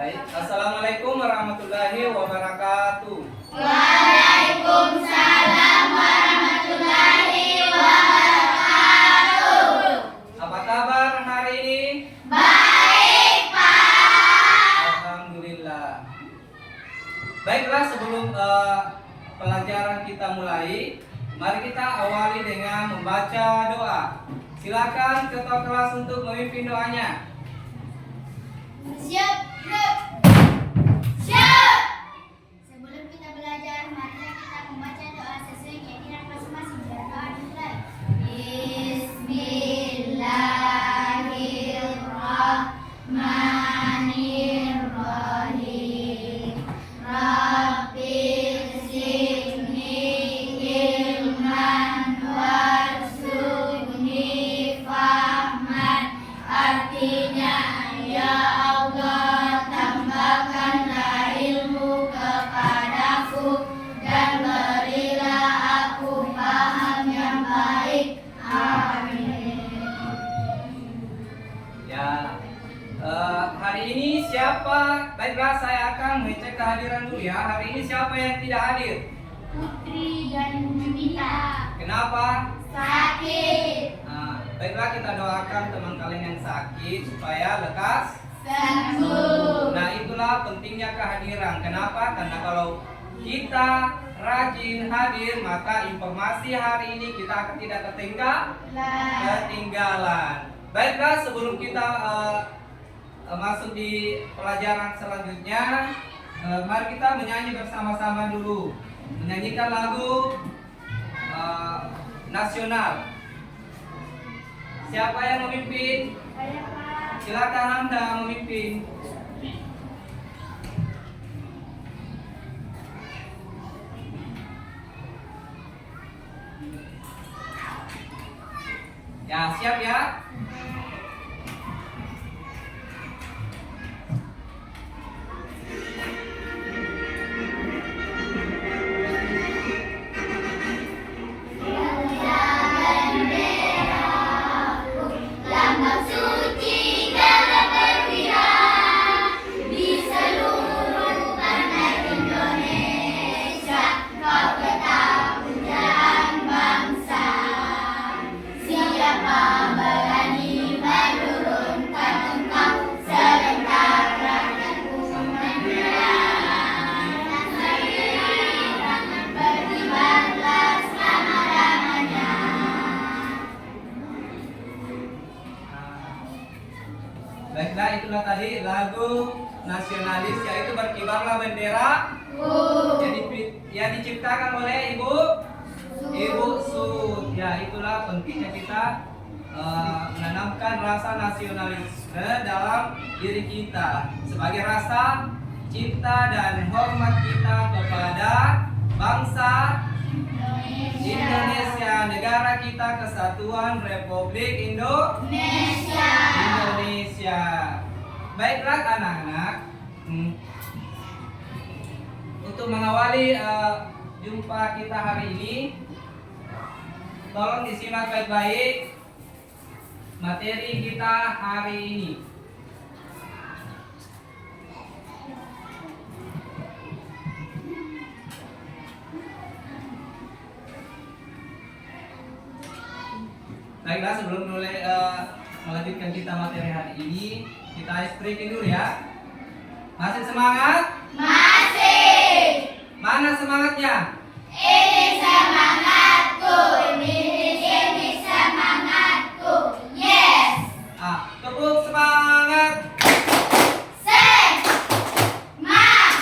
Baik, Assalamualaikum warahmatullahi wabarakatuh. Waalaikumsalam warahmatullahi wabarakatuh. Apa kabar hari ini? Baik, Pak. Alhamdulillah. Baiklah, sebelum pelajaran kita mulai, mari kita awali dengan membaca doa. Silakan ketua kelas untuk memimpin doanya. Siap, siap. Siap. Sebelum kita belajar, marilah kita membaca doa sesuai keyakinan masing-masing. Doa dimulai. Bismillahirrahmanirrahim. Rabbi zidni ilman warzuqni fahman. Artinya, ya Allah, tambahkanlah ilmu kepadaku dan berilah aku paham yang baik. Amin. Ya, hari ini siapa? Baiklah, saya akan mengecek kehadiran dulu ya. Hari ini siapa yang tidak hadir? Putri dan Juwita. Kenapa? Sakit. Baiklah, kita doakan teman kalian yang sakit supaya lekas Sembuh. Nah, itulah pentingnya kehadiran. Kenapa? Karena kalau kita rajin hadir, maka informasi hari ini kita akan tidak ketinggalan. Baiklah, sebelum kita masuk di pelajaran selanjutnya, mari kita menyanyi bersama-sama dulu. Menyanyikan lagu nasional. Siapa yang memimpin? Saya, Pak. Silakan Anda memimpin. Ya, siap ya? Lambang suci dalam perwira di seluruh tanah Indonesia, kau tetap pujaan bangsa. Siapa berani menurunkan engkau, sebentar rakyatku menyerang. Berkibarlah selama-lamanya. Baiklah, itulah tadi lagu nasionalis, yaitu Berkibarlah Bendera yang diciptakan oleh Ibu Sud. Ya, itulah pentingnya kita menanamkan rasa nasionalisme dalam diri kita sebagai rasa cinta dan hormat kita kepada bangsa Indonesia, negara kita, Kesatuan Republik Indonesia. Baiklah anak-anak, untuk mengawali jumpa kita hari ini, tolong disimak baik-baik materi kita hari ini. Baiklah, sebelum mulai melanjutkan kita materi hari ini, kita ice breaking dulu ya. Masih semangat? Masih. Mana semangatnya? Ini semangatku, ini semangatku. Yes. Tepuk semangat. Semangat.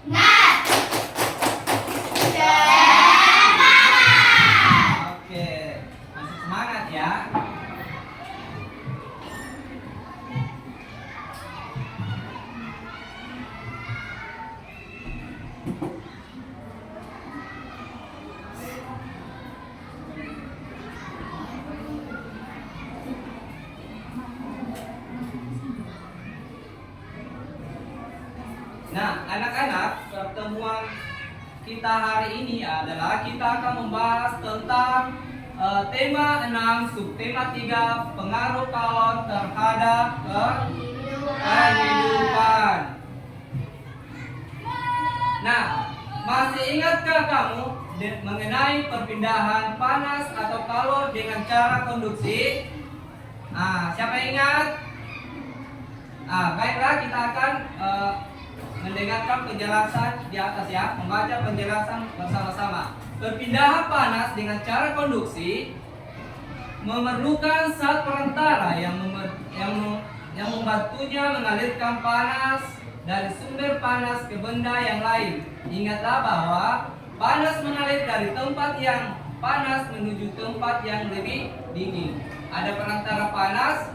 Semangat. Oke, masih semangat ya. Nah, anak-anak, pertemuan kita hari ini adalah kita akan membahas tentang tema 6, subtema 3, pengaruh kalon terhadap kehidupan. ingatkah kamu mengenai perpindahan panas atau kalor dengan cara konduksi? Siapa yang ingat? Baiklah, kita akan mendengarkan penjelasan di atas ya, membaca penjelasan bersama-sama. Perpindahan panas dengan cara konduksi memerlukan zat perantara yang membantunya mengalirkan panas dari sumber panas ke benda yang lain. Ingatlah bahwa panas mengalir dari tempat yang panas menuju tempat yang lebih dingin. Ada perantara panas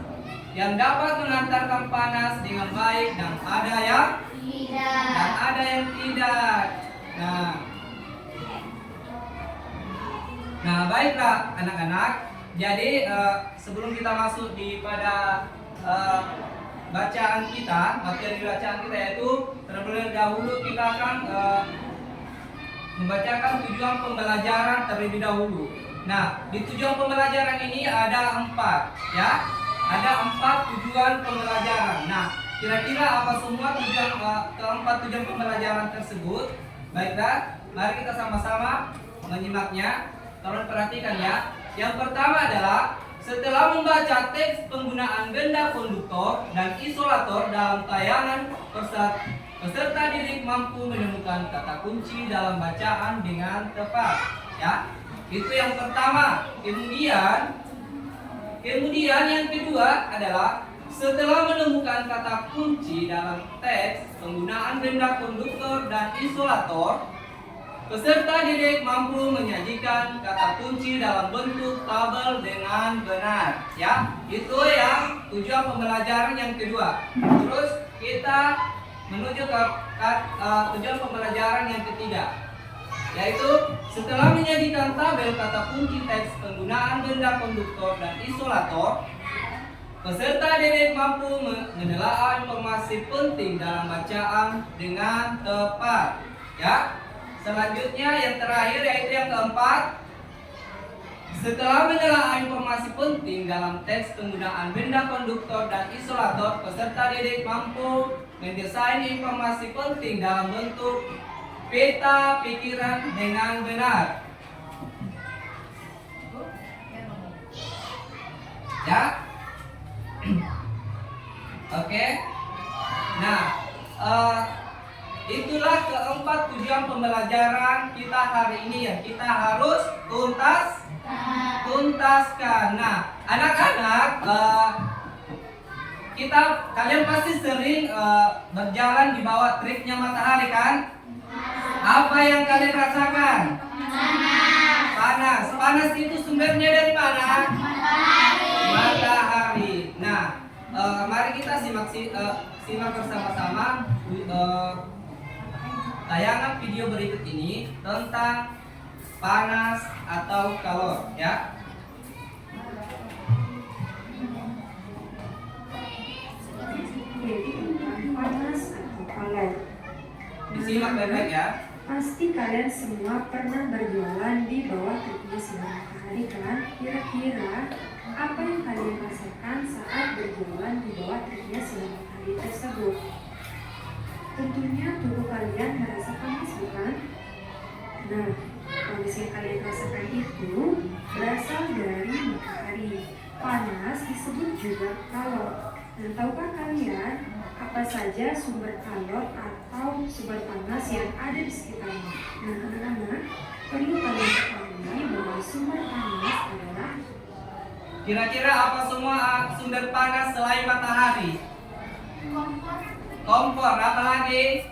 yang dapat mengantarkan panas dengan baik dan ada yang tidak. Nah, baiklah anak-anak. Jadi sebelum kita masuk pada bacaan kita, materi bacaan kita, yaitu terlebih dahulu kita akan membacakan tujuan pembelajaran terlebih dahulu. Nah, di tujuan pembelajaran ini ada 4 ya. Ada 4 tujuan pembelajaran. Nah, kira-kira apa semua keempat tujuan pembelajaran tersebut? Baiklah, mari kita sama-sama menyimaknya. Tolong perhatikan ya. Yang pertama adalah setelah membaca teks penggunaan benda konduktor dan isolator dalam tayangan, peserta didik mampu menemukan kata kunci dalam bacaan dengan tepat. Ya, itu yang pertama. Kemudian yang kedua adalah setelah menemukan kata kunci dalam teks penggunaan benda konduktor dan isolator, peserta didik mampu menyajikan kata kunci dalam bentuk tabel dengan benar. Ya, itu yang tujuan pembelajaran yang kedua. Terus kita menuju ke tujuan pembelajaran yang ketiga, yaitu setelah menyajikan tabel kata kunci teks penggunaan benda konduktor dan isolator, peserta didik mampu menelaah informasi penting dalam bacaan dengan tepat. Ya. Selanjutnya yang terakhir, yaitu yang keempat, setelah menelaah informasi penting dalam teks penggunaan benda konduktor dan isolator, peserta didik mampu mendesain informasi penting dalam bentuk peta pikiran dengan benar. Ya. Oke. Nah, itulah keempat tujuan pembelajaran kita hari ini yang kita harus tuntaskan. Nah, anak-anak, kalian pasti sering berjalan di bawah teriknya matahari kan? Apa yang kalian rasakan? Panas. Panas itu sumbernya dari mana? Matahari. Nah, mari kita simak bersama-sama tayangan video berikut ini tentang panas atau kalor ya. Panas atau kalor. Disimak baik-baik ya. Pasti kalian semua pernah berjualan di bawah teriknya sinar matahari kan? Kira-kira apa yang kalian rasakan saat berjualan di bawah teriknya sinar matahari tersebut? Tentunya tubuh kalian merasa panas, bukan? Nah, panas yang kalian rasakan itu berasal dari matahari. Panas disebut juga kalor. Dan tahukah kalian apa saja sumber kalor atau sumber panas yang ada di sekitarnya? Nah, anak-anak, perlu kalian ketahui bahwa sumber panas adalah Kira-kira apa semua sumber panas selain matahari? Kompor, apa lagi?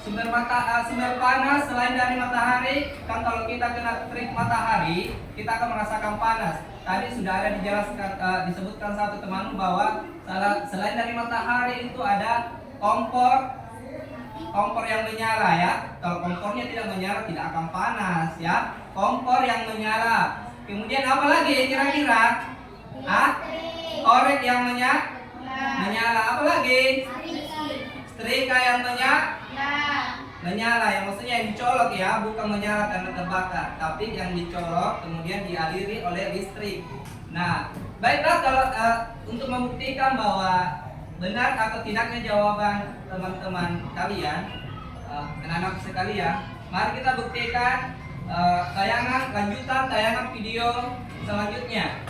Sumber panas selain dari matahari, kan kalau kita kena terik matahari, kita akan merasakan panas. Tadi sudah ada disebutkan satu temanmu bahwa selain dari matahari itu ada kompor yang menyala ya. Kalau kompornya tidak menyala tidak akan panas ya. Kompor yang menyala. Kemudian apa lagi kira-kira? Korek yang menyala. Apa lagi? Setrika yang menyala, yang maksudnya yang dicolok ya, bukan menyala karena terbakar, tapi yang dicolok kemudian dialiri oleh listrik. Nah, baiklah, kalau untuk membuktikan bahwa benar atau tidaknya jawaban teman-teman kalian, anak-anak sekalian, mari kita buktikan lanjutan tayangan video selanjutnya.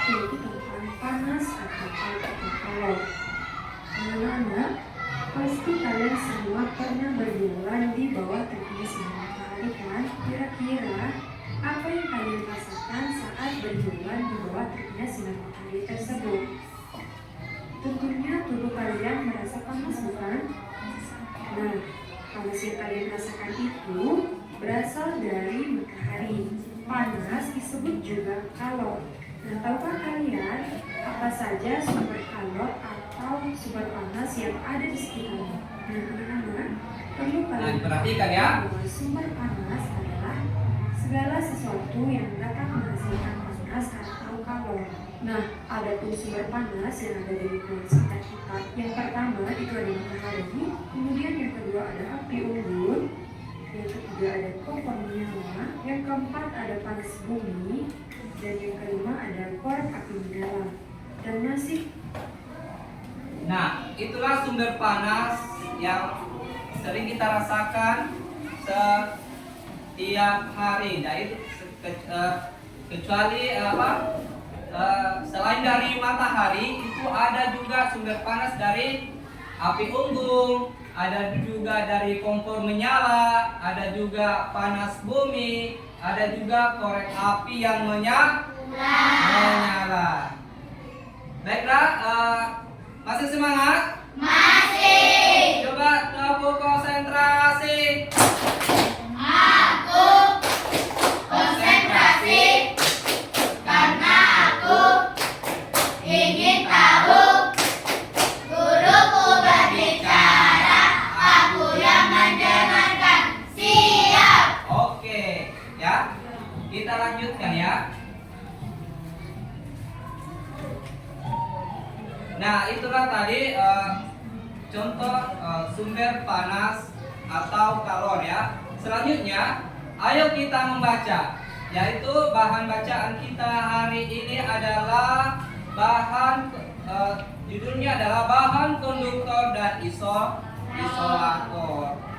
Yaitu tentang panas atau kalor. Anak-anak, pasti kalian semua pernah berjualan di bawah terik sinar matahari kan? Kira-kira apa yang kalian rasakan saat berjualan di bawah teriknya sinar matahari tersebut? Tentunya tubuh kalian merasa panas, bukan? Nah, panas yang kalian rasakan itu berasal dari matahari. Panas disebut juga kalor. Nah, tahukah kalian apa saja sumber kalor atau sumber panas yang ada di sekitarnya? Nah, anak-anak, perlu kalian perhatikan ya. bahwa sumber panas adalah segala sesuatu yang dapat menghasilkan panas atau kalor. Nah, ada tuh sumber panas yang ada di lingkungan sekitar kita. Yang pertama itu ada matahari, kemudian yang kedua ada api unggun, yang ketiga ada kompor menyala, yang keempat ada panas bumi, dan yang kelima ada korek api menyala. Dan masih Nah, itulah sumber panas yang sering kita rasakan setiap hari. Nah, itu kecuali selain dari matahari, itu ada juga sumber panas dari api unggun, ada juga dari kompor menyala, ada juga panas bumi, ada juga korek api yang menyala. Baiklah, masih semangat? Masih. Coba tepuk konsentrasi. Aku konsentrasi karena aku ingin tahu. Guruku berbicara, aku yang mendengarkan. Siap. Oke, ya. Kita lanjutkan ya. Nah, itulah tadi contoh sumber panas atau kalor ya. Selanjutnya, ayo kita membaca. Yaitu bahan bacaan kita hari ini adalah judulnya adalah bahan konduktor dan isolator.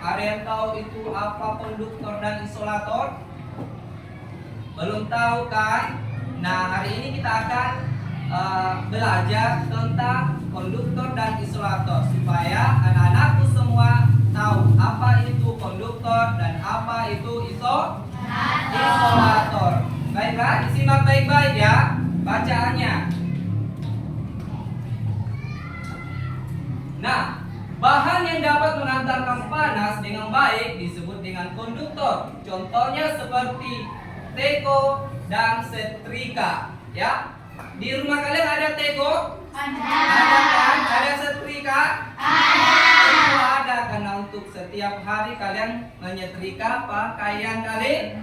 Ada yang tahu itu apa konduktor dan isolator? Belum tahu kan? Nah, hari ini kita akan belajar tentang konduktor dan isolator supaya anak-anakku semua tahu apa itu konduktor dan apa itu isolator. Baiklah, disimak baik-baik ya bacaannya. Nah, bahan yang dapat mengantarkan panas dengan baik disebut dengan konduktor. Contohnya seperti teko dan setrika ya. Di rumah kalian ada teko? Ada kan? Ada setrika? Tentu ada, karena untuk setiap hari kalian menyetrika pakaian kalian.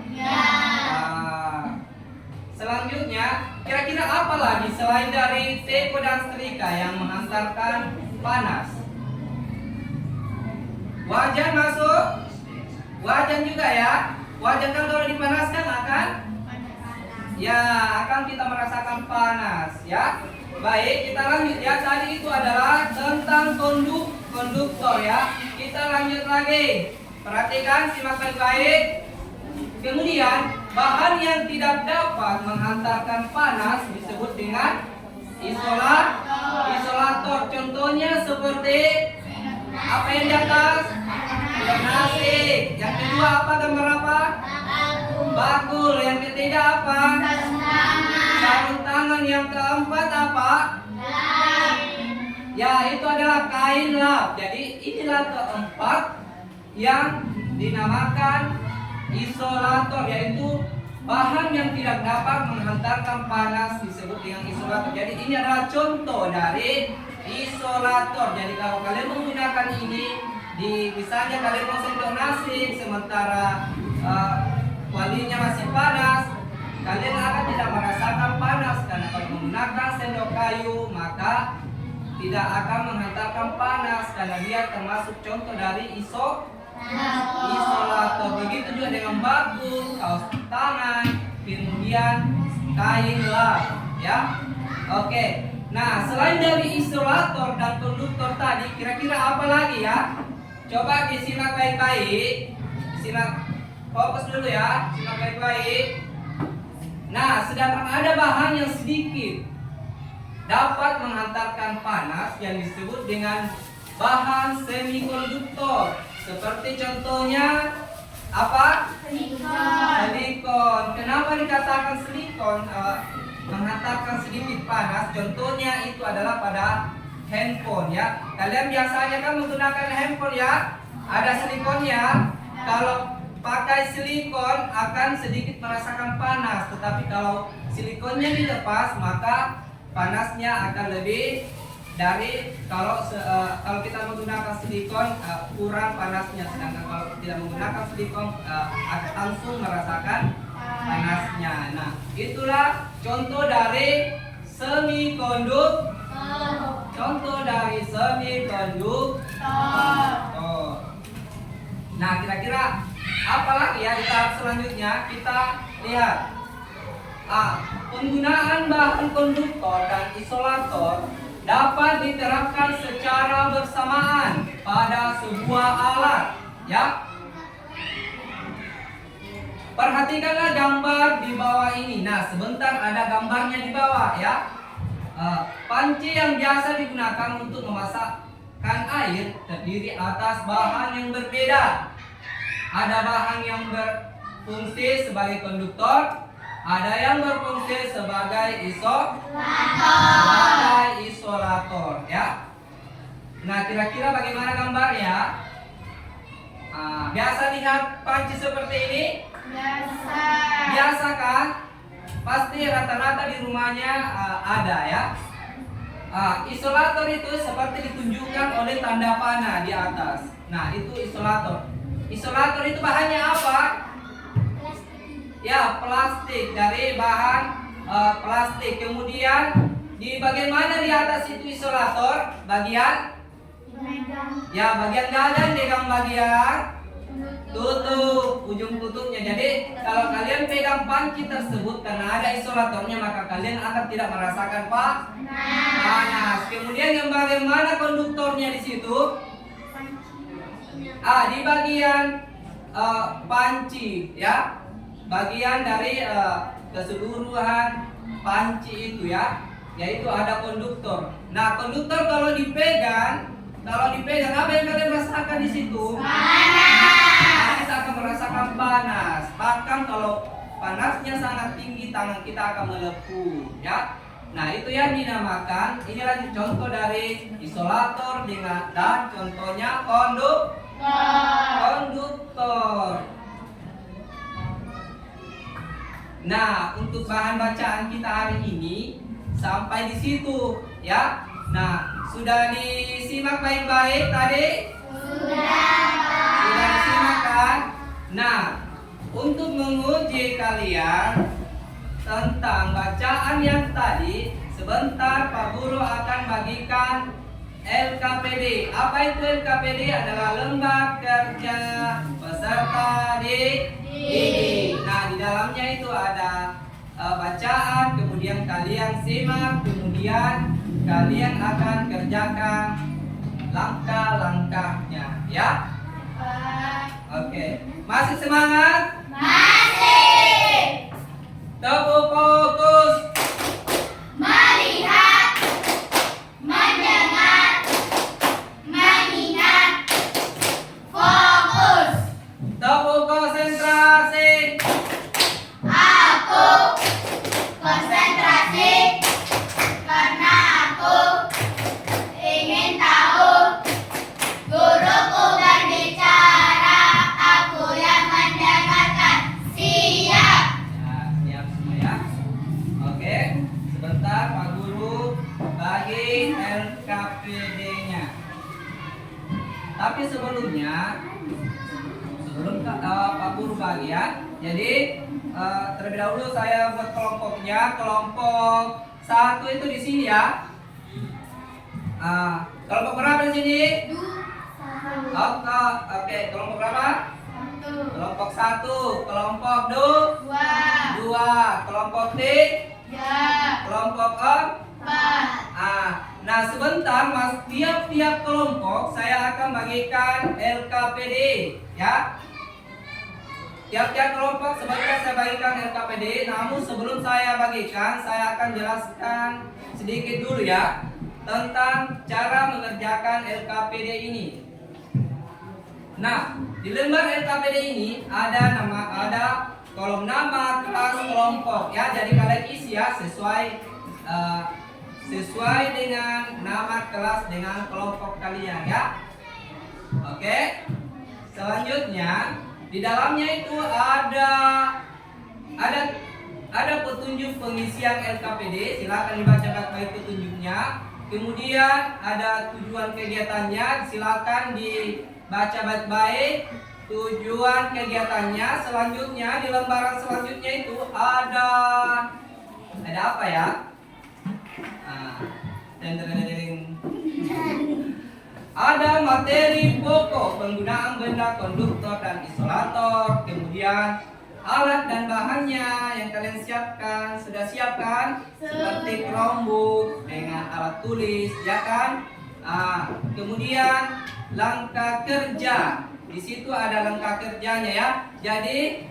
Selanjutnya, kira-kira apa lagi selain dari teko dan setrika yang menghantarkan panas? Wajan masuk? Wajan juga ya? Wajan kan kalau dipanaskan akan kita merasakan panas ya. Baik, kita lanjut ya. Tadi itu adalah tentang konduktor ya. Kita lanjut lagi. Perhatikan, simak baik-baik. Kemudian, bahan yang tidak dapat menghantarkan panas disebut dengan isolator. Contohnya seperti apa yang di atas? Nasi. Yang kedua apa, gambar apa? Bakul. Yang ketiga apa? Sarung tangan. Yang keempat apa? Ya, itu adalah kain lap. Jadi inilah keempat yang dinamakan isolator, yaitu bahan yang tidak dapat menghantarkan panas disebut dengan isolator. Jadi ini adalah contoh dari isolator. Jadi kalau kalian menggunakan ini misalnya kalian mau sendok nasi sementara kualinya masih panas, kalian akan tidak merasakan panas, karena kalau menggunakan sendok kayu maka tidak akan menghantarkan panas, karena dia termasuk contoh dari isolator. Begitu juga dengan bakul, kaos tangan, kemudian kemudian kain lap, ya. Oke. Nah, selain dari isolator dan konduktor tadi, kira-kira apa lagi ya? Coba disimak baik-baik. Simak, fokus dulu ya, simak baik-baik. Nah, sedangkan ada bahan yang sedikit dapat menghantarkan panas yang disebut dengan bahan semikonduktor. Seperti contohnya apa? Silikon. Kenapa dikatakan silikon menghantarkan sedikit panas? Contohnya itu adalah pada handphone ya. Kalian biasanya kan menggunakan handphone ya, ada silikonnya. Kalau pakai silikon akan sedikit merasakan panas, tetapi kalau silikonnya dilepas maka panasnya akan lebih dari kalau kita menggunakan silikon kurang panasnya, sedangkan kalau tidak menggunakan silikon akan langsung merasakan panasnya. Nah, itulah contoh dari semikonduktor. Contoh dari semikonduktor. Nah, kira-kira apa lagi ya di tahap selanjutnya? Kita lihat. Penggunaan bahan konduktor dan isolator dapat diterapkan secara bersamaan pada sebuah alat, ya. Perhatikanlah gambar di bawah ini. Nah, sebentar ada gambarnya di bawah ya. Panci yang biasa digunakan untuk memasakkan air terdiri atas bahan yang berbeda. Ada bahan yang berfungsi sebagai konduktor, ada yang berfungsi sebagai isolator ya. Nah, kira-kira bagaimana gambarnya? Biasa lihat panci seperti ini? Biasa kan? Pasti rata-rata di rumahnya ada ya. Isolator itu seperti ditunjukkan oleh tanda panah di atas. Nah, itu isolator. Isolator itu bahannya apa? Ya, plastik, dari bahan plastik. Kemudian di bagian mana di atas itu isolator? Bagian? Ya, bagian gagang pegang bagian tutup, ujung tutupnya. Jadi kalau kalian pegang panci tersebut karena ada isolatornya, maka kalian akan tidak merasakan panas. Kemudian yang bagian mana konduktornya di situ? Di bagian panci ya. Bagian dari keseluruhan panci itu ya, yaitu ada konduktor. Nah, konduktor kalau dipegang apa yang kalian rasakan di situ? Panas. Kita akan merasakan panas. Bahkan kalau panasnya sangat tinggi, tangan kita akan melepuh ya. Nah, itu yang dinamakan, inilah contoh dari isolator dan contohnya konduktor. Nah, untuk bahan bacaan kita hari ini sampai di situ ya. Nah, sudah disimak baik-baik tadi? Sudah disimak kan? Nah, untuk menguji kalian tentang bacaan yang tadi, sebentar Pak Guru akan bagikan LKPD. Apa itu LKPD? Adalah lembar kerja peserta didik. Nah, di dalamnya itu ada bacaan, kemudian kalian simak, kemudian kalian akan kerjakan langkah-langkahnya, ya. Oke, masih semangat? Masih. Tepuk fokus. Melihat, mendengar, mengingat, fokus. Tepuk konsentrasi. Aku konsentrasi karena aku ingin tahu guruku berbicara, aku yang mendengarkan. Siap. Ya, siap semua ya. Oke, sebentar Pak Guru bagi LKPD-nya. Tapi sebelum Pak Guru bagi ya, jadi terlebih dahulu saya buat kelompoknya. Kelompok 1 itu di sini ya. Kelompok berapa di sini? Oke, kelompok berapa? Kelompok 1, kelompok 2. 2. Kelompok T? Kelompok 4. Nah sebentar mas, tiap-tiap kelompok saya akan bagikan LKPD ya. Tiap-tiap kelompok sebentar saya bagikan LKPD. Namun sebelum saya bagikan, saya akan jelaskan sedikit dulu ya tentang cara mengerjakan LKPD ini. Nah, di lembar LKPD ini ada kolom nama, kelas, kelompok ya. Jadi kalian isi ya sesuai dengan nama kelas dengan kelompok kalian ya. Oke. Selanjutnya di dalamnya itu ada petunjuk pengisian LKPD. Silakan dibaca baik-baik petunjuknya. Kemudian ada tujuan kegiatannya. Silakan dibaca baik-baik tujuan kegiatannya. Selanjutnya di lembaran selanjutnya itu ada apa ya? Ada materi pokok, penggunaan benda konduktor dan isolator, kemudian alat dan bahannya yang kalian siapkan. Sudah siapkan? Seperti Chromebook dengan alat tulis, ya kan? Kemudian langkah kerja. Di situ ada langkah kerjanya ya. Jadi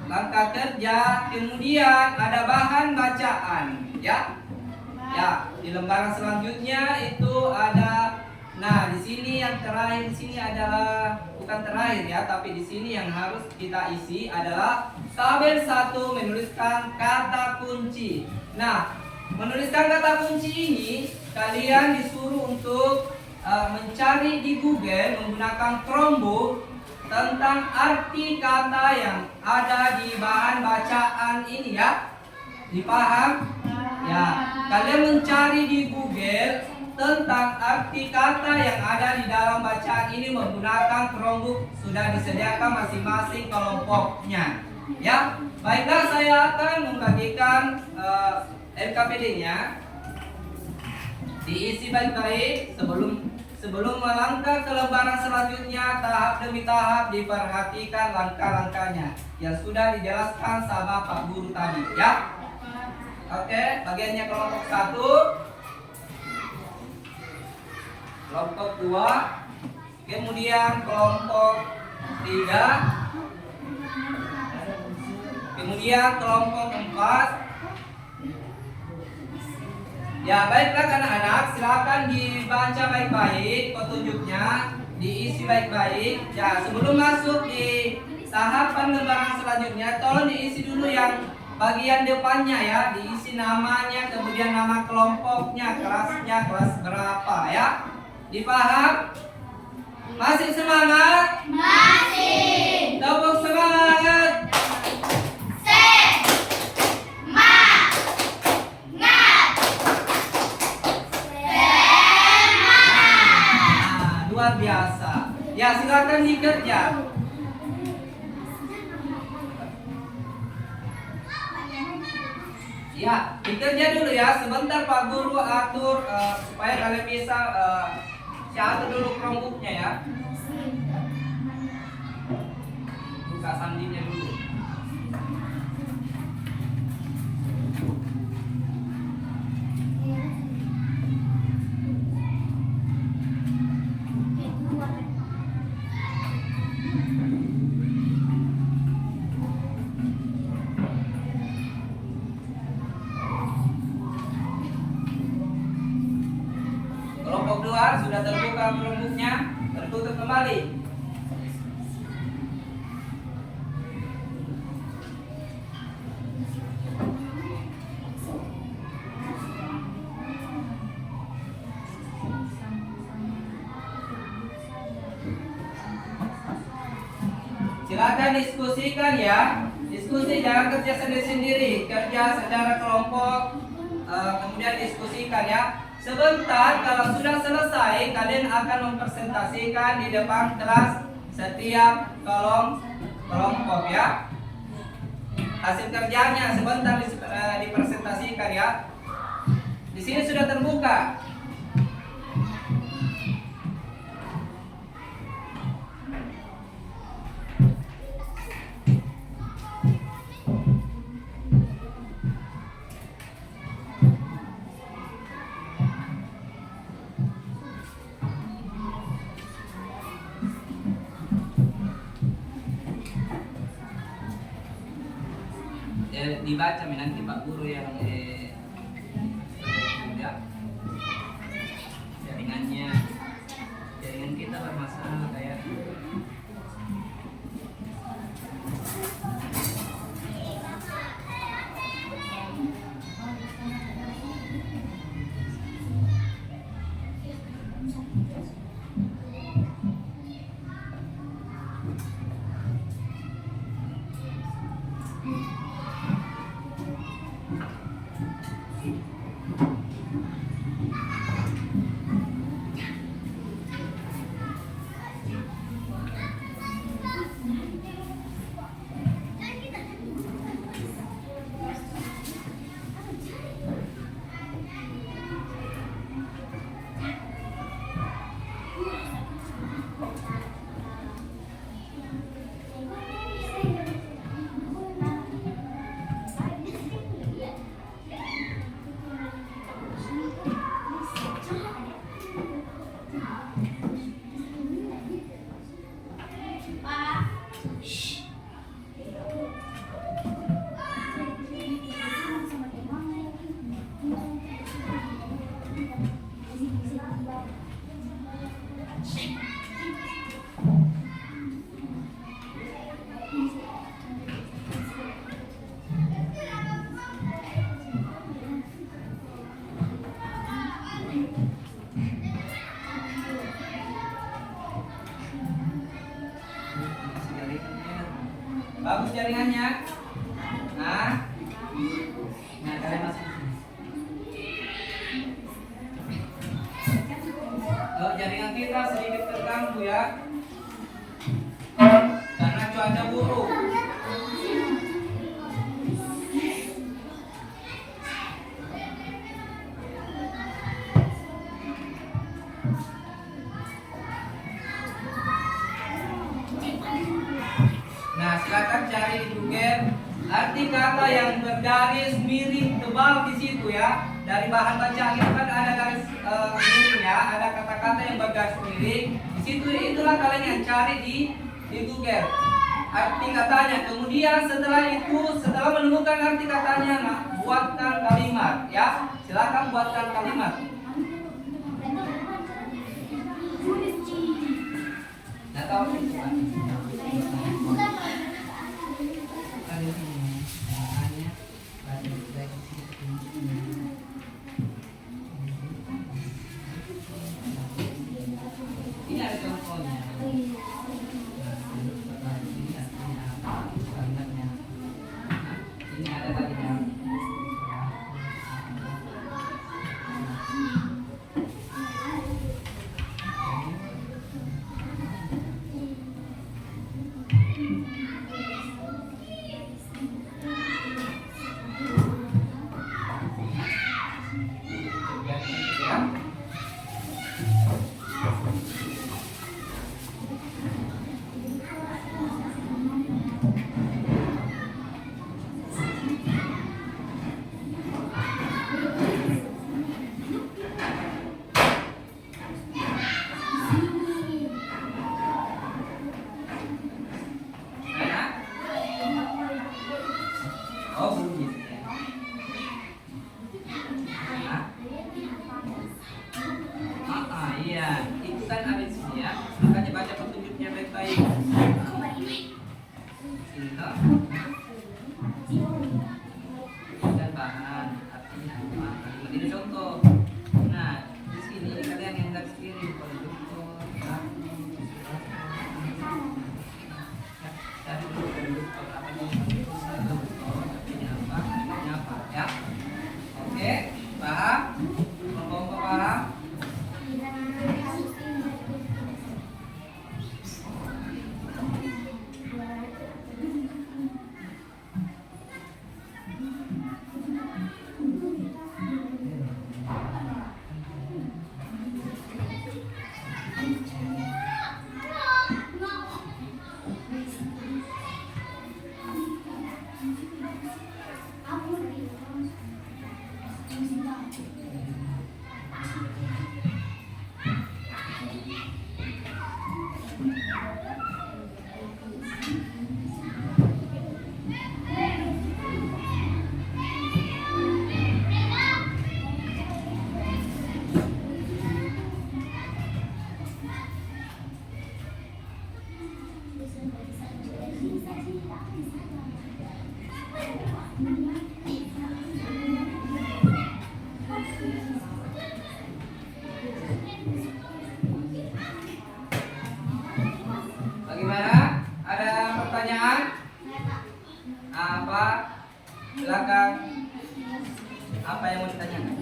langkah kerja, kemudian ada bahan bacaan, ya. Ya, di lembaran selanjutnya itu ada. Nah, di sini yang terakhir di sini adalah bukan terakhir ya, tapi di sini yang harus kita isi adalah tabel 1 menuliskan kata kunci. Nah, menuliskan kata kunci ini kalian disuruh untuk mencari di Google menggunakan Chromebook tentang arti kata yang ada di bahan bacaan ini ya. Dipaham? Ya, kalian mencari di Google tentang arti kata yang ada di dalam bacaan ini menggunakan Chromebook. Sudah disediakan masing-masing kelompoknya. Ya, baiklah saya akan membagikan LKPD-nya. Diisi baik-baik sebelum melangkah ke lembaran selanjutnya. Tahap demi tahap diperhatikan langkah-langkahnya yang sudah dijelaskan sama Pak Guru tadi ya. Oke, bagiannya kelompok 1, kelompok 2, kemudian kelompok 3, kemudian kelompok 4. Ya baiklah anak-anak, silakan dibaca baik-baik petunjuknya, diisi baik-baik. Ya sebelum masuk di tahapan lembaran selanjutnya, tolong diisi dulu yang bagian depannya ya, diisi namanya, kemudian nama kelompoknya, kelasnya, kelas berapa ya. Dipaham? Masih semangat? Masih. Tepuk semangat. Luar biasa. Ya silakan dikerja. Ya, dikerja dulu ya. Sebentar Pak Guru atur supaya kalian bisa catat dulu Chromebooknya ya. Buka sandinya dulu. Kelompok 2 sudah terbuka Chromebooknya, tertutup kembali. Silakan diskusikan ya. Diskusi, jangan kerja sendiri-sendiri, kerja secara kelompok, kemudian diskusikan ya. Sebentar, kalau sudah selesai, kalian akan mempresentasikan di depan kelas setiap kelompok ya. Hasil kerjanya sebentar dipresentasikan ya. Di sini sudah terbuka. Ya, dibaca nanti Pak Guru yang ya. Jaringan kita bermasalah kayak bagus jaringannya. Nah, kalian masuk di sini. Jaringan kita sedikit terganggu ya, karena cuaca buruk. Nah, silakan cari di Google arti kata yang bergaris miring tebal di situ ya. Dari bahan bacaan itu kan ada garis miring ya, ada kata-kata yang bergaris miring. Di situ itulah kalian yang cari di Google arti katanya. Kemudian setelah itu, setelah menemukan arti katanya, nah, buatkan kalimat ya. Silakan buatkan kalimat. Nggak tahu itu Pak. Ini ada contohnya. Ini ada tadinya. tangan. Apa? Silakan. Apa yang mau ditanyakan?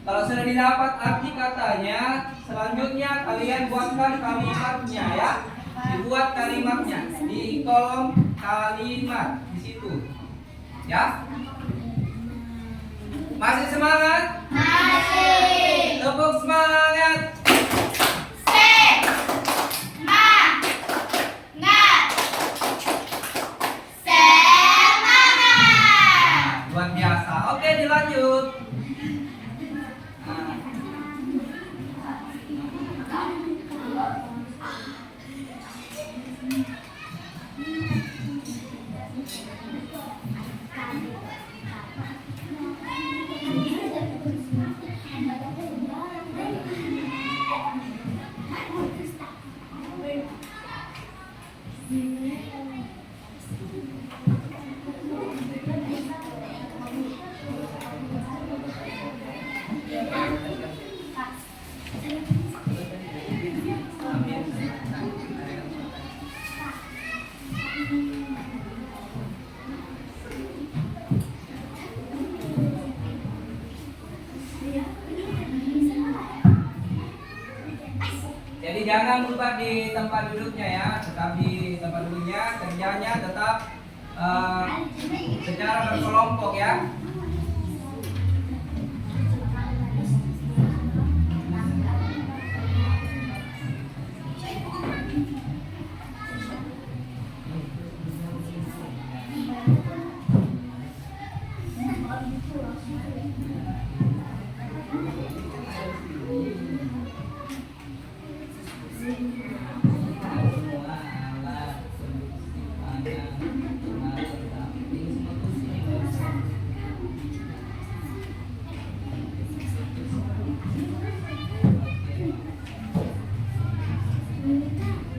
Kalau sudah didapat arti katanya, selanjutnya kalian buatkan kalimatnya ya. Dibuat kalimatnya di kolom kalimat di situ. Ya. Masih semangat? Masih. Tepuk semangat. Luar biasa. Oke, dilanjut. Jadi jangan lupa di tempat duduknya ya, tetap di tempat duduknya, kerjanya tetap secara berkelompok ya.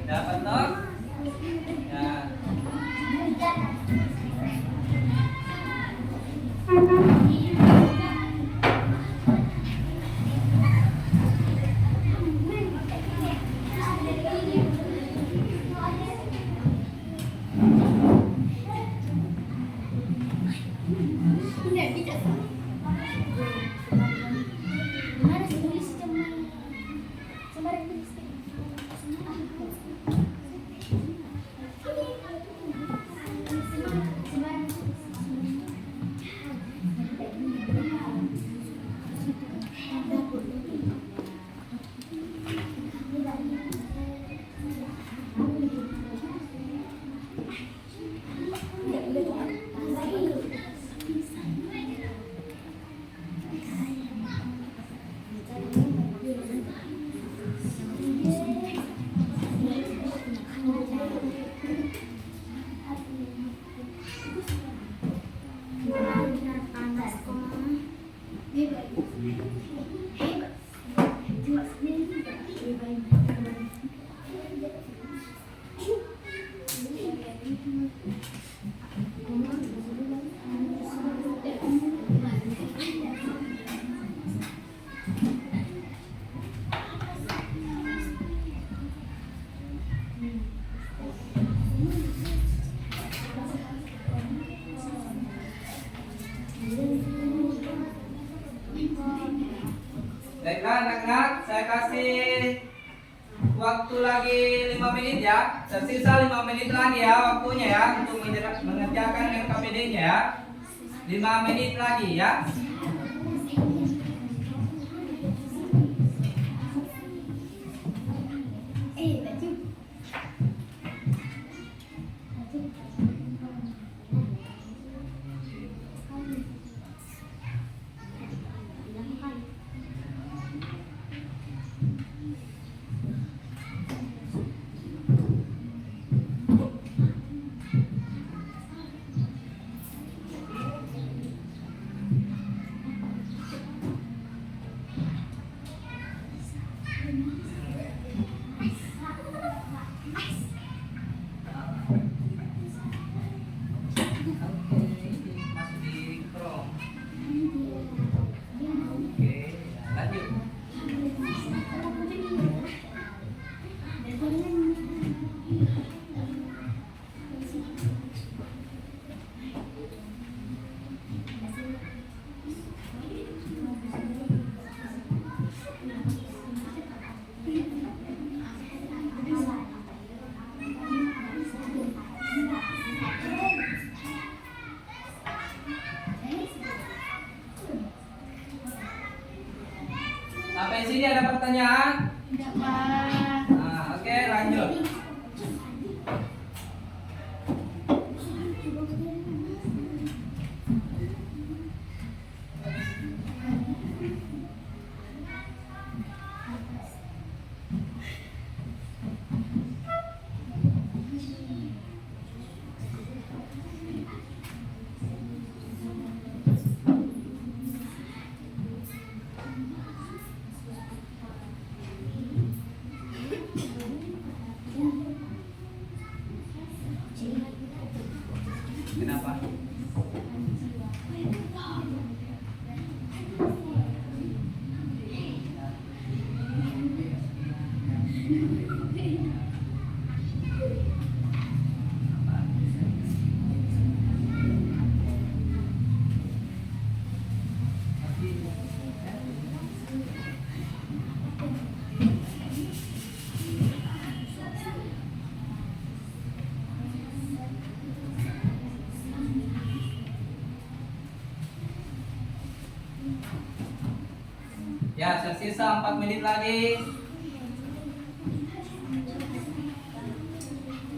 Dapat toh? Ya. Baiklah anak-anak, saya kasih waktu lagi 5 menit ya. Tersisa 5 menit lagi ya waktunya ya untuk mengerjakan LKPD-nya ya. 5 menit lagi ya. pertanyaan? Tidak, Pak. Nah, oke, lanjut. Kenapa? Ya, tersisa 4 menit lagi.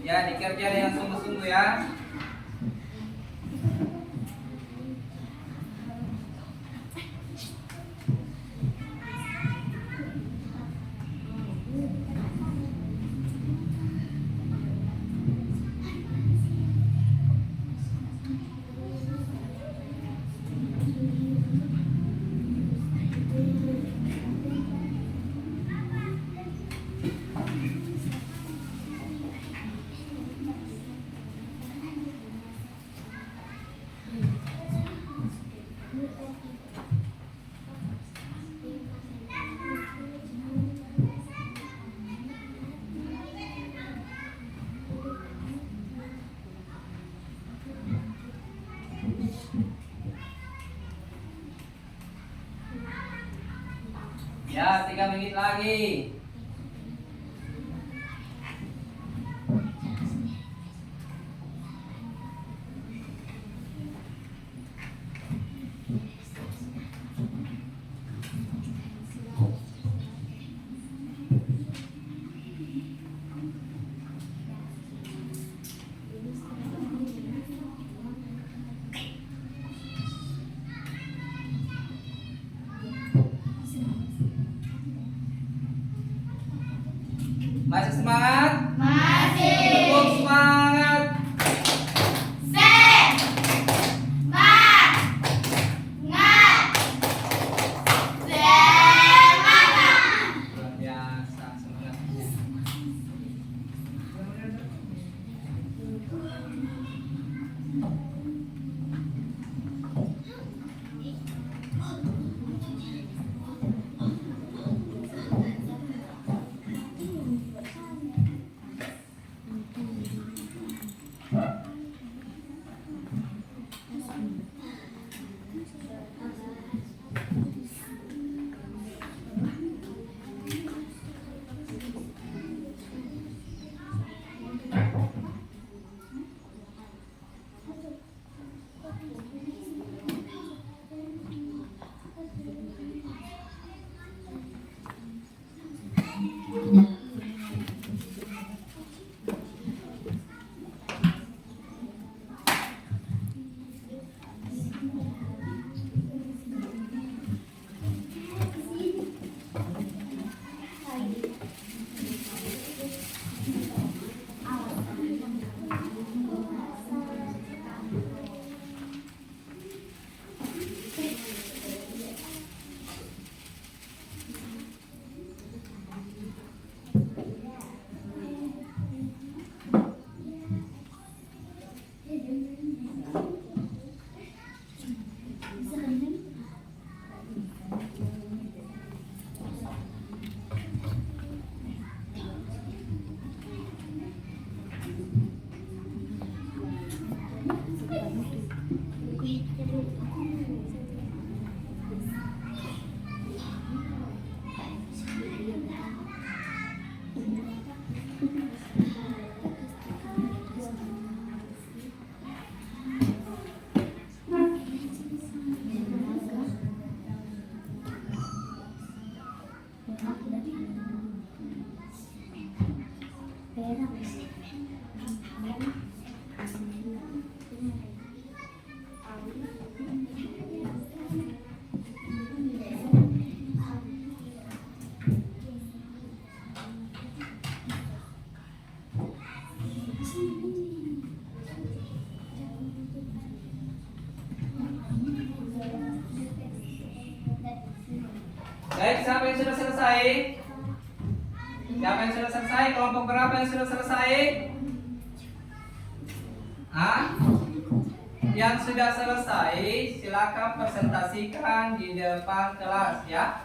Ya, dikerja dengan sungguh-sungguh ya. Ya, 3 menit lagi. Masih semangat? Masih. Tepuk semangat. Luar biasa semangatnya. Baik, siapa yang sudah selesai? Siapa yang sudah selesai? Kelompok berapa yang sudah selesai? Hah? Yang sudah selesai, silakan presentasikan di depan kelas ya.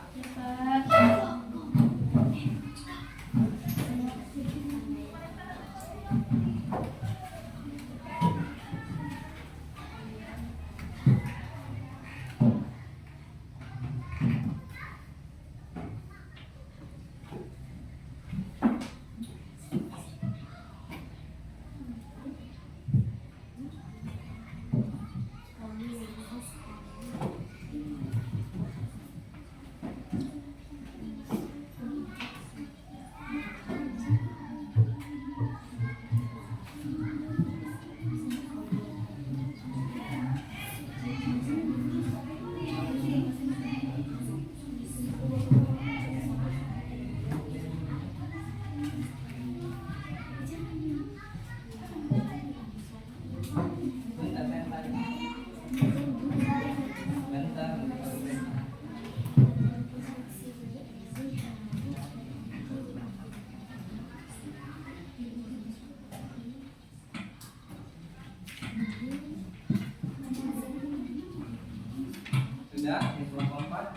Sudah, di kelompok 4.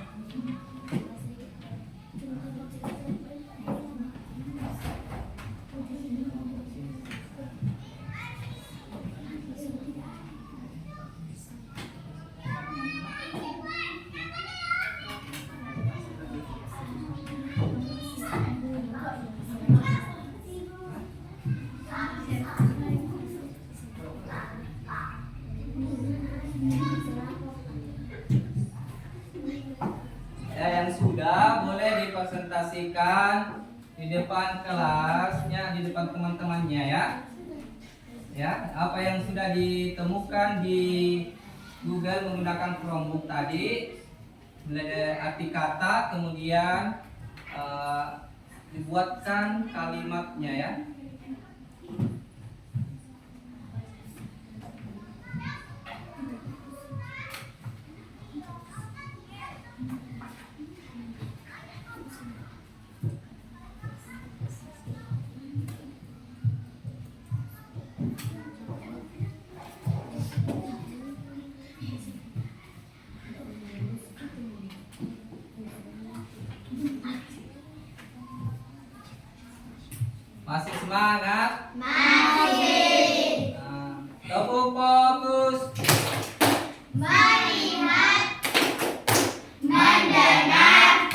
Ya, yang sudah boleh dipresentasikan di depan kelasnya, di depan teman-temannya ya. Ya, apa yang sudah ditemukan di Google menggunakan Chromebook tadi, mulai dari arti kata, kemudian dibuatkan kalimatnya ya. Masih semangat? Masih. Nah, tepuk fokus. Melihat, mendengar,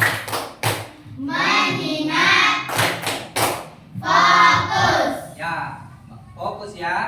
mengingat, fokus. Ya, fokus ya.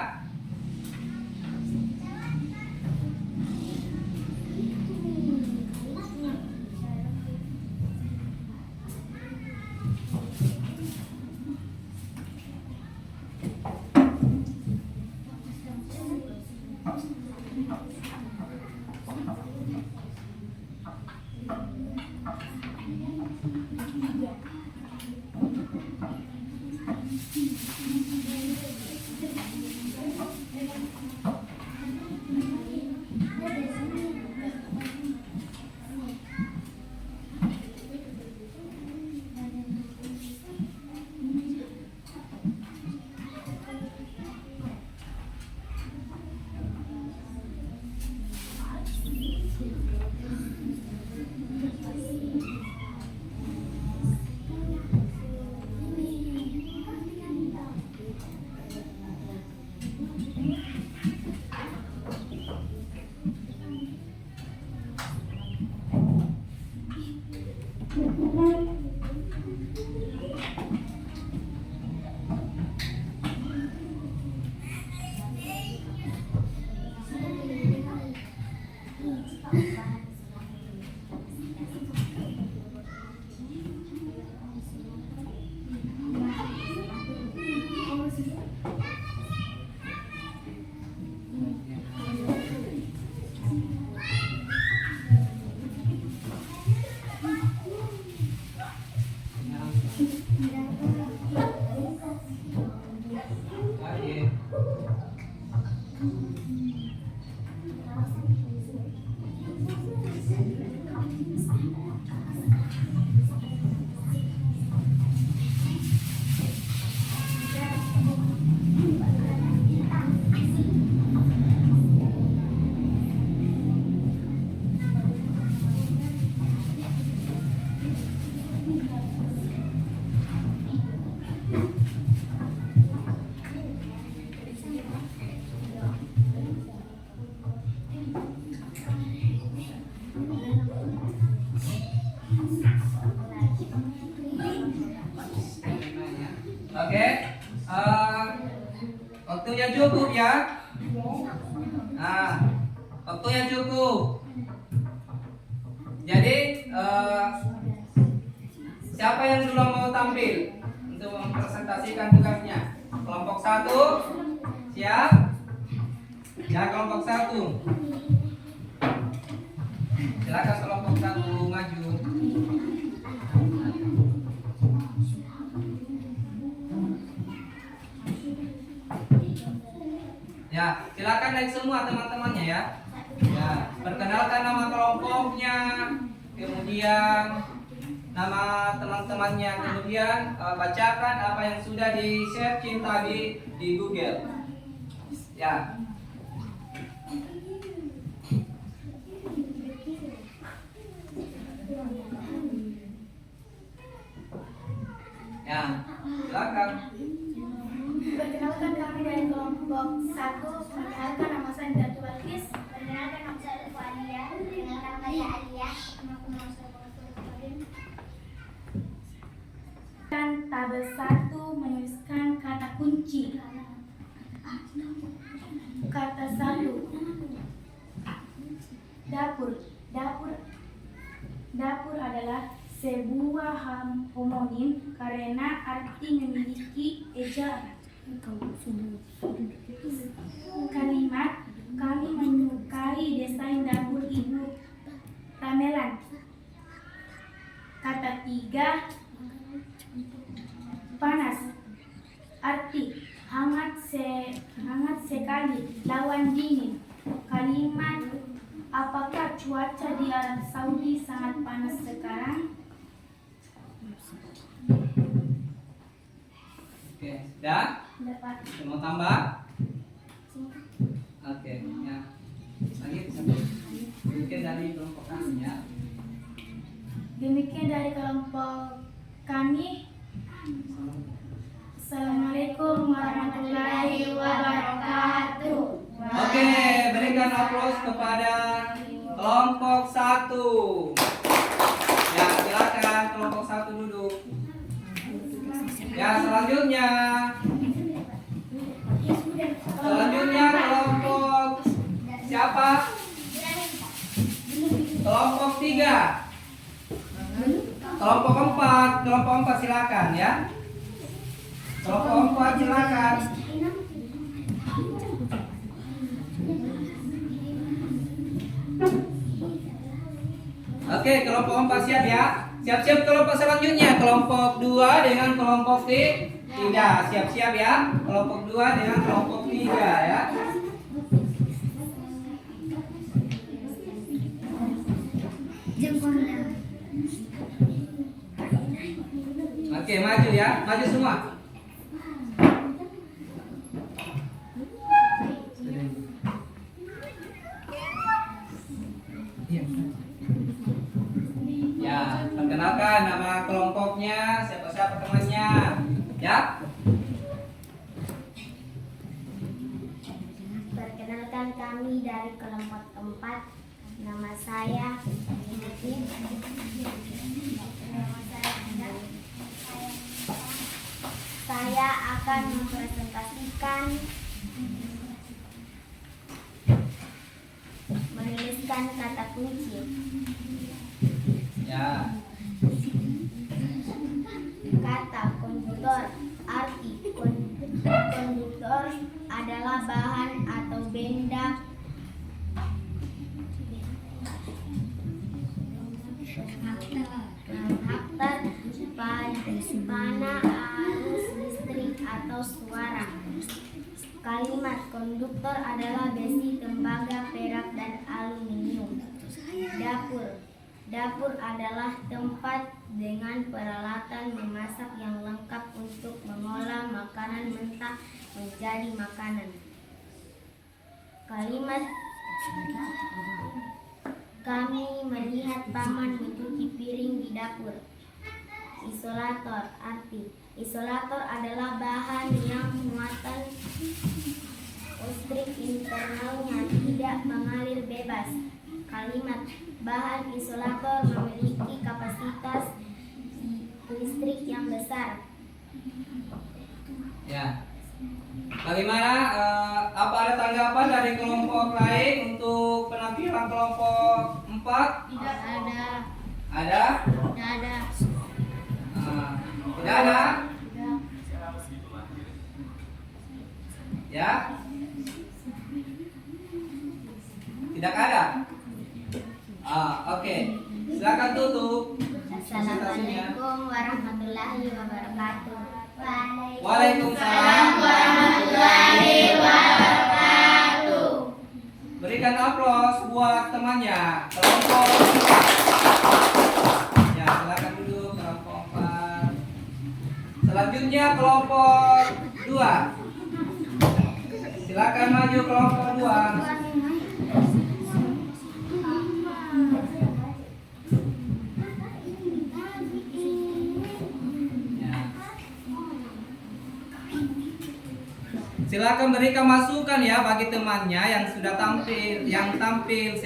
Waktunya cukup ya. Nah, waktunya cukup. Jadi siapa yang dulu mau tampil untuk mempresentasikan tugasnya? Kelompok 1 siap? Ya, kelompok 1. Silakan kelompok 1 maju. Ya, silakan naik semua teman-temannya ya. Ya, perkenalkan nama kelompoknya, kemudian nama teman-temannya, kemudian bacakan apa yang sudah di searching tadi di Google. Ya. Ya, silakan. Perkenalkan kami dari kelompok 1. Perkenalkan nama saya Datu Balkis. Perkenalkan nama saya Datu Alia. Perkenalkan nama saya Alia. Perkenalkan nama saya Fatin. Tabel 1 menuliskan kata kunci. Kata 1. Dapur. Dapur adalah sebuah homonim karena arti memiliki ejaan. Kalimat kami menyukai desain dapur Ibu Ramelan. Kata 3. Panas. Arti hangat sekali lawan dingin. Kalimat apakah cuaca di Arab Saudi sangat panas sekarang? Oke, sudah? Dapat. Mau tambah? Oke, ya. Lagi mungkin dari kelompok kami ya. Demikian dari kelompok kami. Assalamualaikum warahmatullahi wabarakatuh. Oke, berikan aplaus kepada kelompok 1. Ya, silakan kelompok 1 duduk. Ya, selanjutnya kelompok siapa? Kelompok 3. Kelompok 4 silakan ya. Kelompok 4 silakan. Oke, kelompok 4 siap ya. Siap-siap kelompok selanjutnya, kelompok 2 dengan kelompok 3. Siap-siap ya. Kelompok 2 dengan kelompok 3 ya. Oke, maju ya. Maju semua. Ya, perkenalkan nama kelompoknya, siapa-siapa temannya. Ya. Perkenalkan kami dari kelompok 4. Nama saya Saya akan mempresentasikan menuliskan kata kunci. Ya. Kata konduktor. Arti konduktor adalah bahan atau benda pada arus listrik atau suara. Kalimat konduktor adalah besi, tembaga, perak, dan aluminium. Dapur adalah tempat dengan peralatan memasak yang lengkap untuk mengolah makanan mentah menjadi makanan. Kalimat kami melihat paman mencuci piring di dapur. Isolator. Arti isolator adalah bahan yang muatan listrik internalnya tidak mengalir bebas. Kalimat bahan isolator memiliki kapasitas listrik yang besar. Ya. Bagaimana? Apa ada tanggapan dari kelompok lain untuk penampilan kelompok 4? Tidak ada. Ada? Tidak ada. Tidak ada? Tidak. Ya? Tidak ada? Oke. Silakan tutup presentasinya. Assalamualaikum warahmatullahi wabarakatuh. Waalaikumsalam warahmatullahi wabarakatuh. Berikan aplaus buat temannya. Kelompok 4. Ya, silakan duduk kelompok 4. Selanjutnya kelompok 2. Silakan maju kelompok 2. Silakan berikan masukan ya bagi temannya yang sudah tampil, yang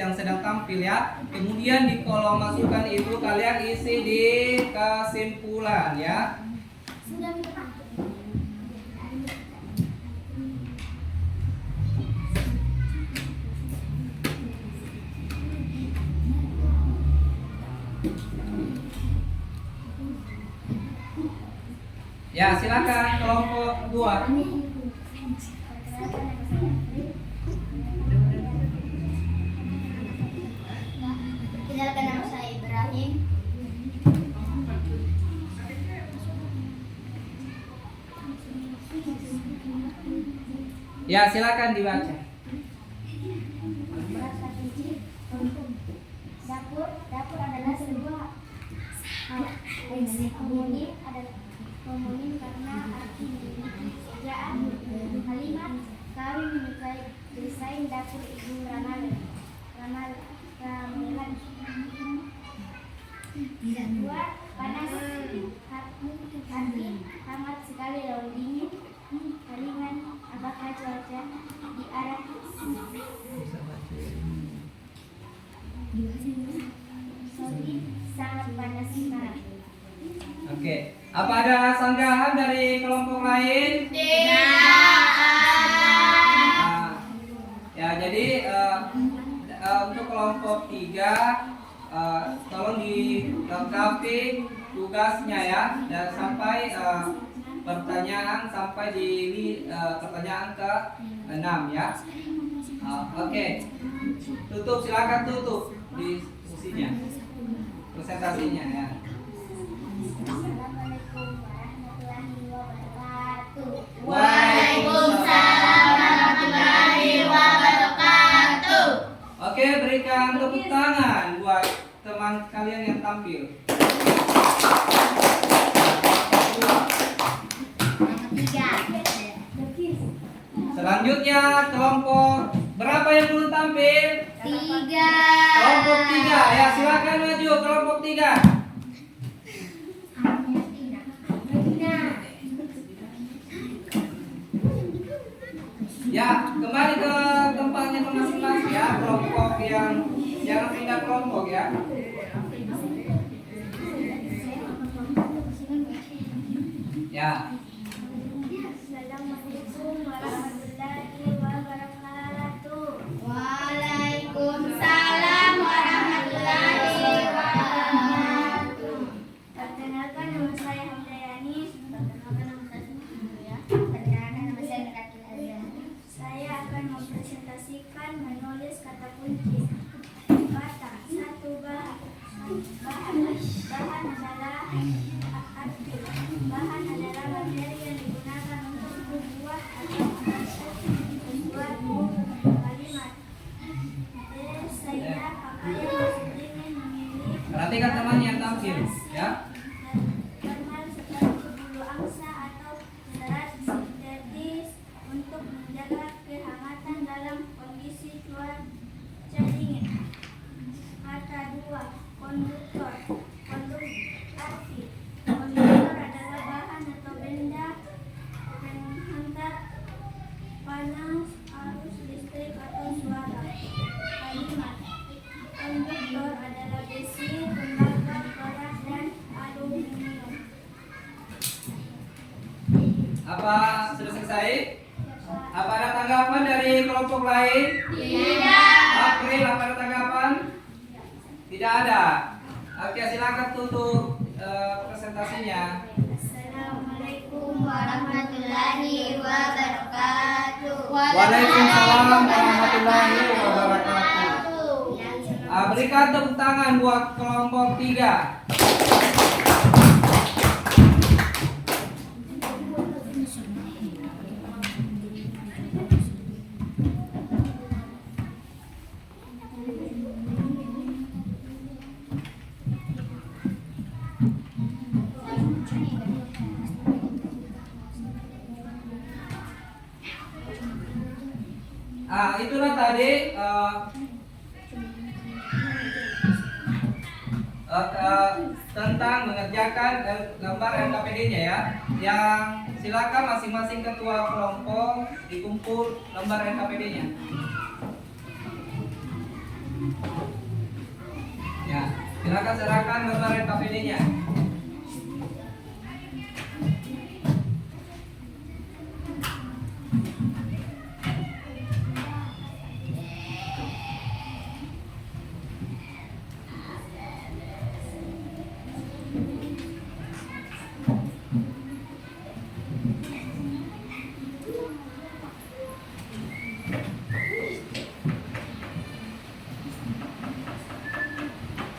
sedang tampil ya. Kemudian di kolom masukan itu kalian isi di kesimpulan ya. Ya, silakan kelompok 2. Perkenalkan, nama saya Ibrahim. Ya, silakan dibaca. Dapur adalah sebuah homonim karena arti memiliki ejaan. Kalimat kami menyukai desain dapur Ibu Ramalan. Dua, panas, hangat sekali lalu dingin. Kalimat, apakah cuaca di arah Saudi sangat panas sekarang? Oke. Apa ada sanggahan dari kelompok lain? Ya, jadi untuk kelompok 3 tolong dilengkapi tugasnya ya, dan sampai pertanyaan sampai di pertanyaan ke-6 ya. Oke. Tutup, silakan tutup diskusinya, presentasinya ya. Assalamualaikum warahmatullahi wabarakatuh. Waalaikumsalam warahmatullahi wabarakatuh. Oke, berikan tepuk tangan buat teman kalian yang tampil. Selanjutnya kelompok berapa yang belum tampil? 3. Kelompok 3 ya, silakan maju kelompok 3. Ya, kembali ke tempatnya masing-masing ya, kelompok yang jangan pindah kelompok ya. Ya. Assalamualaikum warahmatullahi wabarakatuh. Waalaikumsalam warahmatullahi wabarakatuh. Perkenalkan, nama saya Hamdayani. Perkenalkan, nama saya Nuratul Azhari. Saya akan mempresentasikan menulis kata kunci. Bata, satu bahan. Bahan adalah arti. Bahan adalah materi baik? Apa ada tanggapan dari kelompok lain? Tidak. April, apa ada tanggapan? Tidak ada. Oke, silakan tutup presentasinya. Assalamualaikum warahmatullahi wabarakatuh. Waalaikumsalam warahmatullahi wabarakatuh. Berikan tepuk tangan buat kelompok 3. Itulah tadi tentang mengerjakan gambar NKPD-nya ya. Yang silakan masing-masing ketua kelompok dikumpul lembar NKPD-nya. Ya, silakan serahkan lembar NKPD-nya.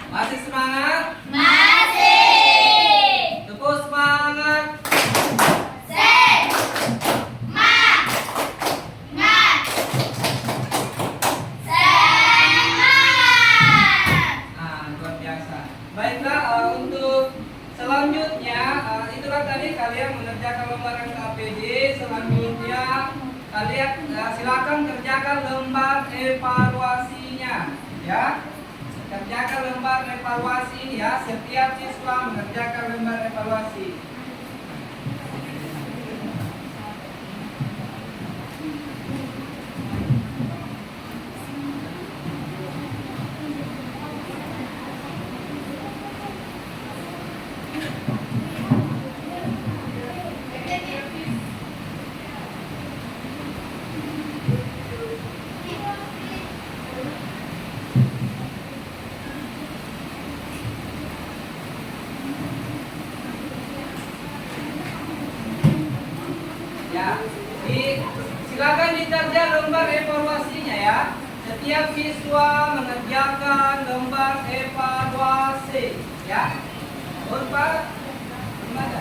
Masih semangat? Masih. Terus semangat. Semangat. Luar biasa. Baiklah, untuk selanjutnya itulah tadi kalian mengerjakan lembar NKPD. Selanjutnya kalian silakan kerjakan lembar evaluasinya, ya. Kerjakan lembar evaluasi ini ya. Setiap siswa mengerjakan lembar evaluasi. Ya, silakan dikerja lembar evaluasinya ya. Setiap siswa mengerjakan lembar evaluasi ya. Pak, gimana?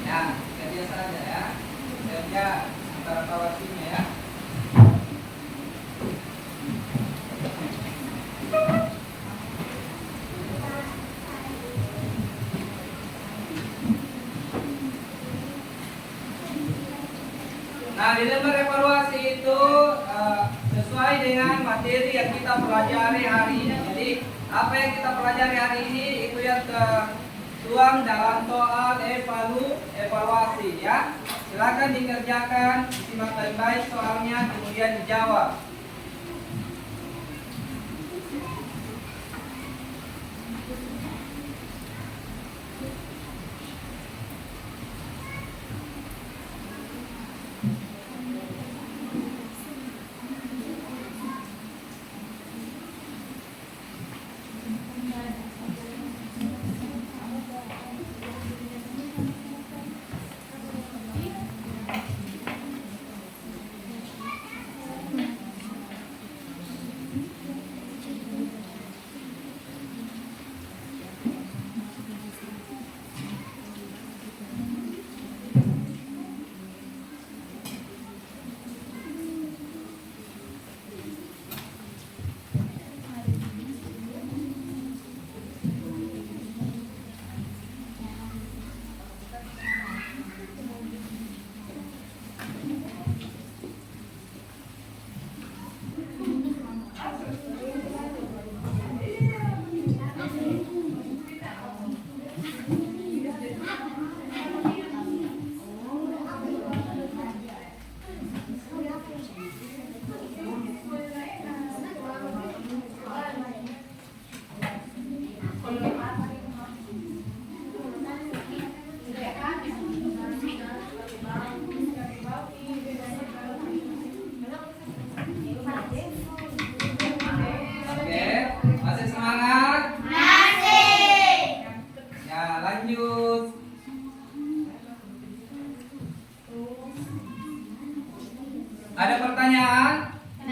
Ya, kerja saja ya. Kerja evaluasinya ya. Nah, di lembar evaluasi itu sesuai dengan materi yang kita pelajari hari ini. Jadi, apa yang kita pelajari hari ini itu yang tertuang dalam soal evaluasi ya. Silakan dikerjakan, disimak baik-baik soalnya, kemudian dijawab.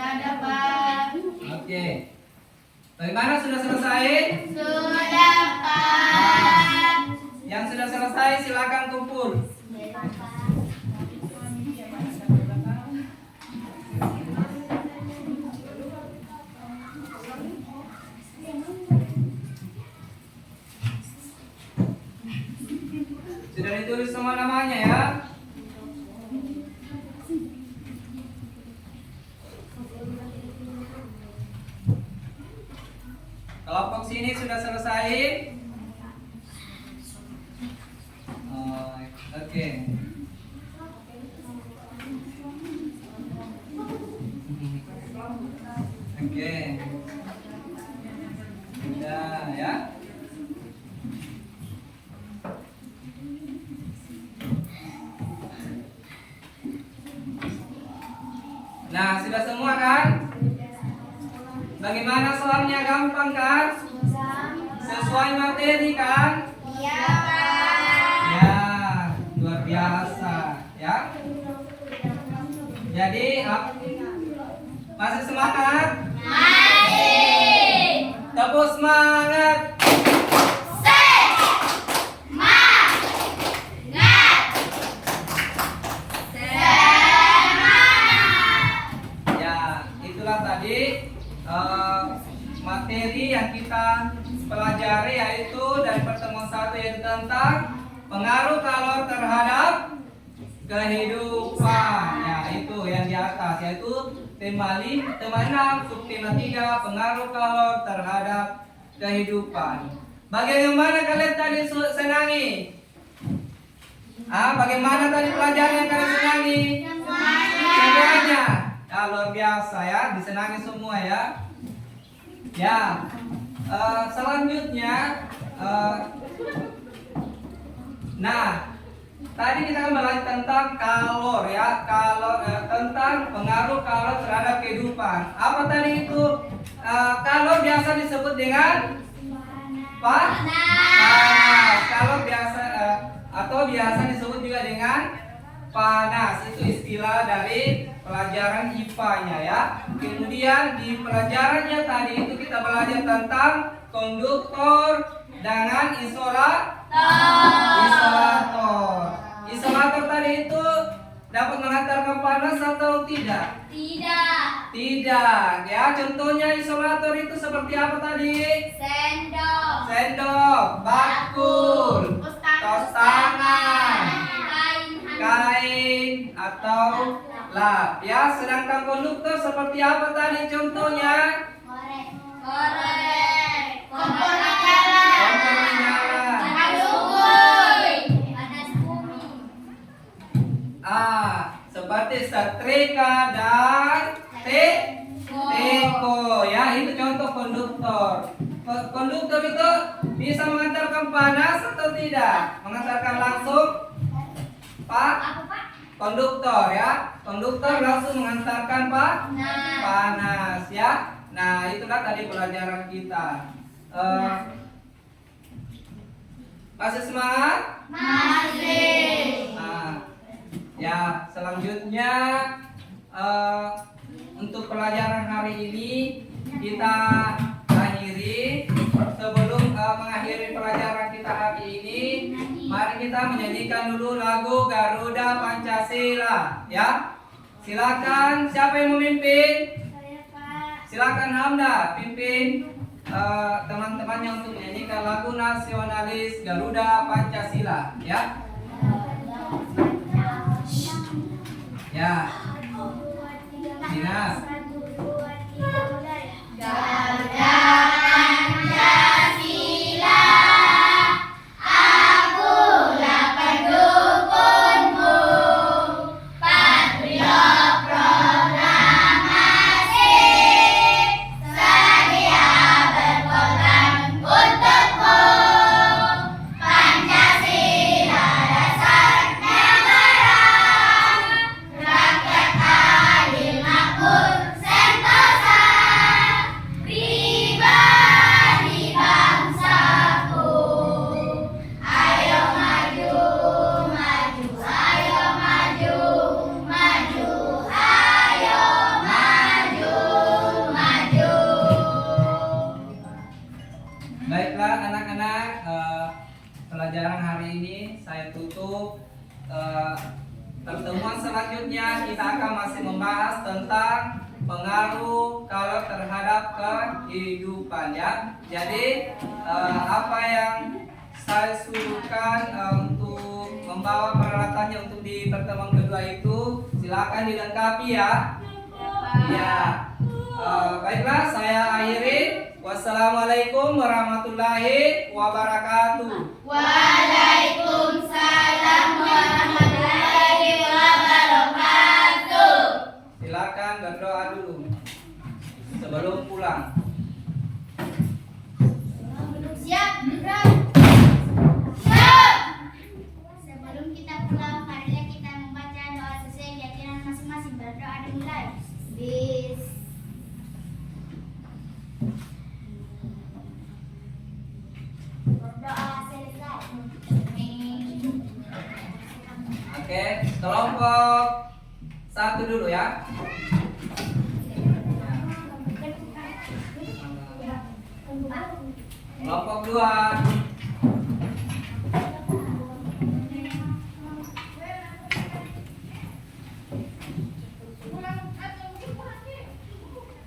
Sudah ada, Pak. Oke. Bagaimana, sudah selesai? Sudah, Pak. Yang sudah selesai silakan kumpul. Sudah ditulis semua namanya ya? Kelompok sini sudah selesai? Oh, oke. Oke. Ya. Nah, sudah semua kan? Bagaimana soalnya, gampang kan? Sesuai materi kan? Iya, Pak. Ya, luar biasa ya. Jadi masih semangat? Masih. Tepuk semangat. Ya, itulah tadi materi yang kita pelajari, yaitu dari pertemuan 1 yaitu tentang pengaruh kalor terhadap kehidupan. Ya, itu yang di atas, yaitu tema 6, subtema 3, pengaruh kalor terhadap kehidupan. Bagaimana kalian tadi senangi? Bagaimana tadi pelajaran yang kalian senangi? Semuanya. Ya, luar biasa ya, disenangi semua ya. Ya, selanjutnya, nah, tadi kita akan belajar tentang kalor ya, tentang pengaruh kalor terhadap kehidupan. Apa tadi itu? Kalor biasa disebut dengan panas. Kalor biasa atau biasa disebut juga dengan panas. Itu istilah dari pelajaran IPA-nya ya. Kemudian di pelajarannya tadi itu kita belajar tentang konduktor dengan isolator. Isolator tadi itu dapat menghantarkan panas atau tidak? Tidak ya. Contohnya isolator itu seperti apa tadi? Sendok, bakul, tos tangan, kain atau lap ya. Sedangkan konduktor seperti apa tadi contohnya? Kompor menyala. Seperti setrika dan teko ya, itu contoh konduktor. Konduktor itu bisa mengantarkan panas atau tidak? Mengantarkan langsung konduktor ya. Konduktor langsung mengantarkan panas ya. Nah, itulah tadi pelajaran kita. Masih semangat? Masih. Ya, selanjutnya untuk pelajaran hari ini kita akhiri. Sebelum mengakhiri pelajaran kita hari ini, mari kita menyanyikan dulu lagu Garuda Pancasila ya. Silakan, siapa yang memimpin? Silakan Hamda pimpin teman-temannya untuk menyanyikan lagu nasionalis Garuda Pancasila ya. Ya. Dina. Garuda Pancasila, akulah pendukunmu, patriot proklamasi, sedia berkorban untukmu. Pancasila dasar negara, rakyat adil makmur hari ini saya tutup. Pertemuan selanjutnya kita akan masih membahas tentang pengaruh kalau terhadap kehidupan ya. Jadi apa yang saya suruhkan untuk membawa peralatannya untuk di pertemuan kedua itu silakan dilengkapi ya. Ya. Baiklah, saya akhiri. Wassalamualaikum warahmatullahi wabarakatuh. Waalaikumsalam warahmatullahi wabarakatuh. Silakan berdoa dulu sebelum pulang. Siap, Bro. Siap. Sebelum kita pulang, marilah kita membaca doa sesuai keyakinan masing-masing. Berdoa dimulai. Berdoa selesai. Oke, kelompok satu dulu ya. Kelompok dua.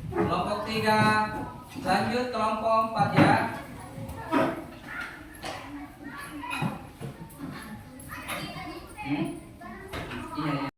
Kelompok tiga. Lanjut kelompok empat ya.